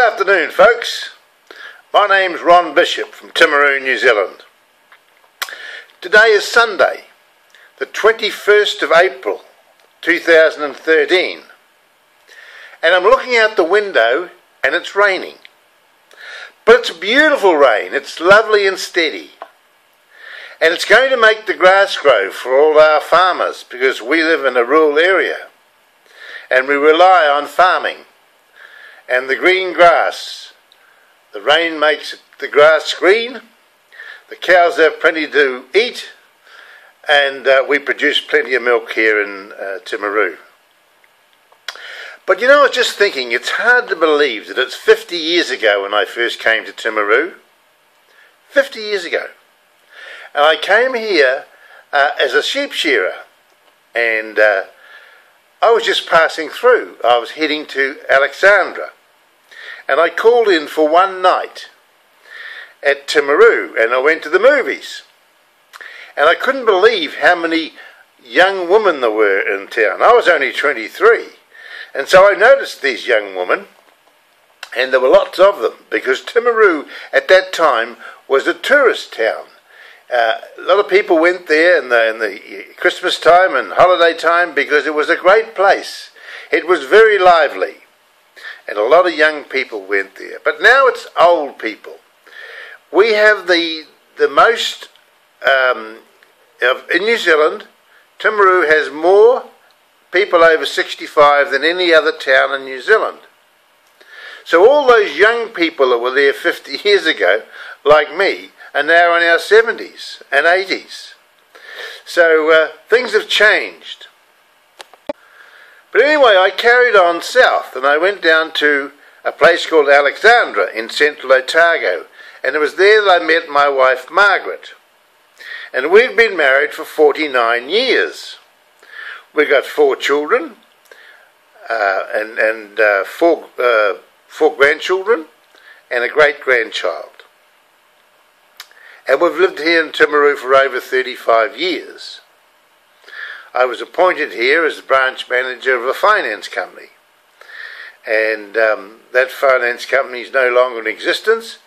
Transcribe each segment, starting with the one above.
afternoon, folks. My name's Ron Bishop from Timaru, New Zealand. Today is Sunday, the 21st of April 2013, and I'm looking out the window and it's raining. But it's beautiful rain, it's lovely and steady, and it's going to make the grass grow for all our farmers because we live in a rural area and we rely on farming. And the green grass, the rain makes the grass green, the cows have plenty to eat, and we produce plenty of milk here in Timaru. But you know, I was just thinking, it's hard to believe that it's 50 years ago when I first came to Timaru. 50 years ago. And I came here as a sheep shearer, and I was just passing through. I was heading to Alexandra, and I called in for one night at Timaru, and I went to the movies. And I couldn't believe how many young women there were in town. I was only 23, and so I noticed these young women, and there were lots of them, because Timaru at that time was a tourist town. A lot of people went there in the Christmas time and holiday time because it was a great place. It was very lively, and a lot of young people went there. But now it's old people. We have the most, in New Zealand, Timaru has more people over 65 than any other town in New Zealand. So all those young people that were there 50 years ago, like me, are now in our 70s and 80s. So things have changed. But anyway, I carried on south and I went down to a place called Alexandra in central Otago, and it was there that I met my wife Margaret. And we've been married for 49 years. We've got 4 children and 4 grandchildren and a great-grandchild. And we've lived here in Timaru for over 35 years. I was appointed here as the branch manager of a finance company. And that finance company is no longer in existence,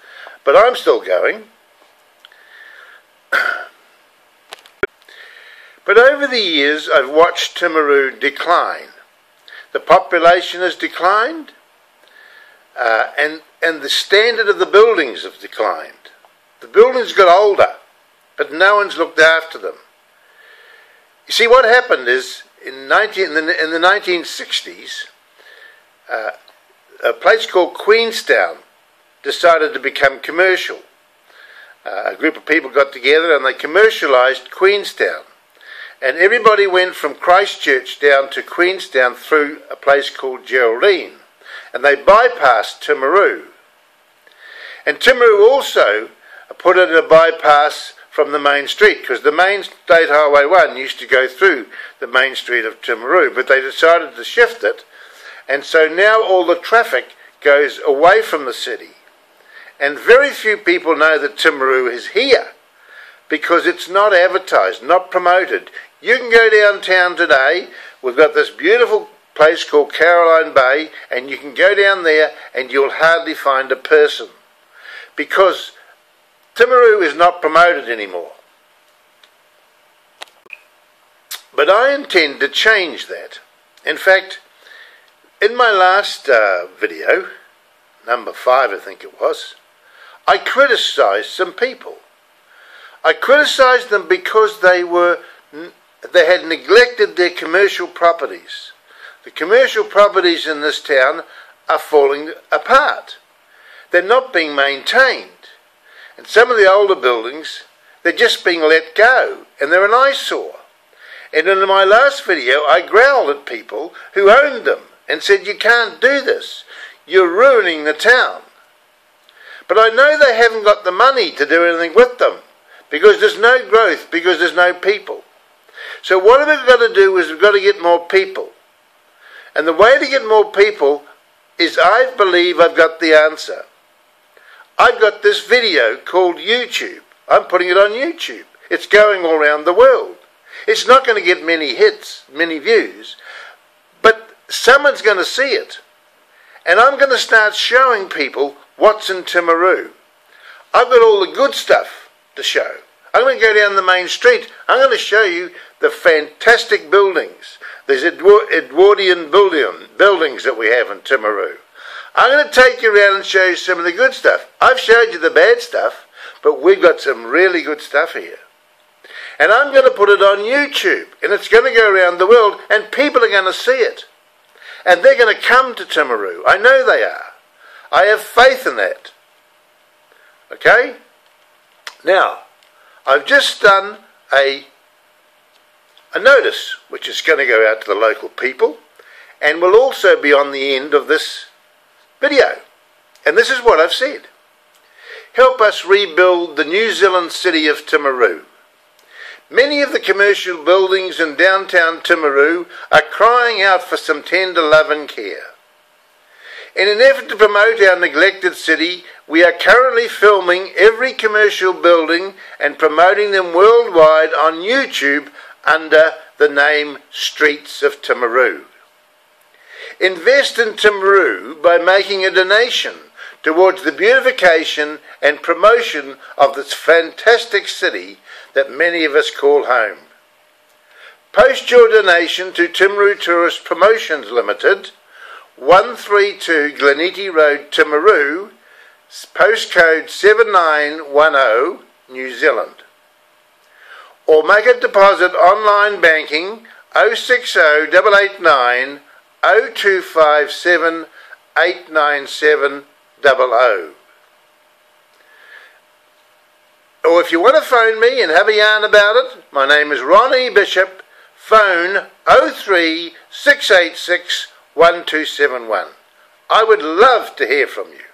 but I'm still going. But over the years, I've watched Timaru decline. The population has declined, and the standard of the buildings have declined. The buildings got older, but no one's looked after them. You see, what happened is, in the 1960s, a place called Queenstown decided to become commercial. A group of people got together and they commercialised Queenstown. And everybody went from Christchurch down to Queenstown through a place called Geraldine. And they bypassed Timaru. And Timaru also put in a bypass from the main street, because the main State Highway 1 used to go through the main street of Timaru, but they decided to shift it, and so now all the traffic goes away from the city. And very few people know that Timaru is here, because it's not advertised, not promoted. You can go downtown today, we've got this beautiful place called Caroline Bay, and you can go down there and you'll hardly find a person, because Timaru is not promoted anymore. But I intend to change that. In fact, in my last video, number 5 I think it was, I criticised some people. I criticised them because they had neglected their commercial properties. The commercial properties in this town are falling apart. They're not being maintained. And some of the older buildings, they're just being let go, and they're an eyesore. And in my last video, I growled at people who owned them and said, you can't do this. You're ruining the town. But I know they haven't got the money to do anything with them, because there's no growth, because there's no people. So what we've got to do is we've got to get more people. And the way to get more people is, I believe I've got the answer. I've got this video called YouTube. I'm putting it on YouTube. It's going all around the world. It's not going to get many hits, many views, but someone's going to see it. And I'm going to start showing people what's in Timaru. I've got all the good stuff to show. I'm going to go down the main street. I'm going to show you the fantastic buildings. There's Edwardian buildings that we have in Timaru. I'm going to take you around and show you some of the good stuff. I've showed you the bad stuff, but we've got some really good stuff here. And I'm going to put it on YouTube, and it's going to go around the world, and people are going to see it. And they're going to come to Timaru. I know they are. I have faith in that. Okay? Now, I've just done a notice, which is going to go out to the local people, and will also be on the end of this video. And this is what I've said. Help us rebuild the New Zealand city of Timaru. Many of the commercial buildings in downtown Timaru are crying out for some tender love and care. In an effort to promote our neglected city, we are currently filming every commercial building and promoting them worldwide on YouTube under the name Streets of Timaru. Invest in Timaru by making a donation towards the beautification and promotion of this fantastic city that many of us call home. Post your donation to Timaru Tourist Promotions Limited, 132 Gleniti Road, Timaru, postcode 7910, New Zealand. Or make a deposit online banking 060 889 0257 897 00. Or if you want to phone me and have a yarn about it, my name is Ronnie Bishop, phone 03 686 1271. I would love to hear from you.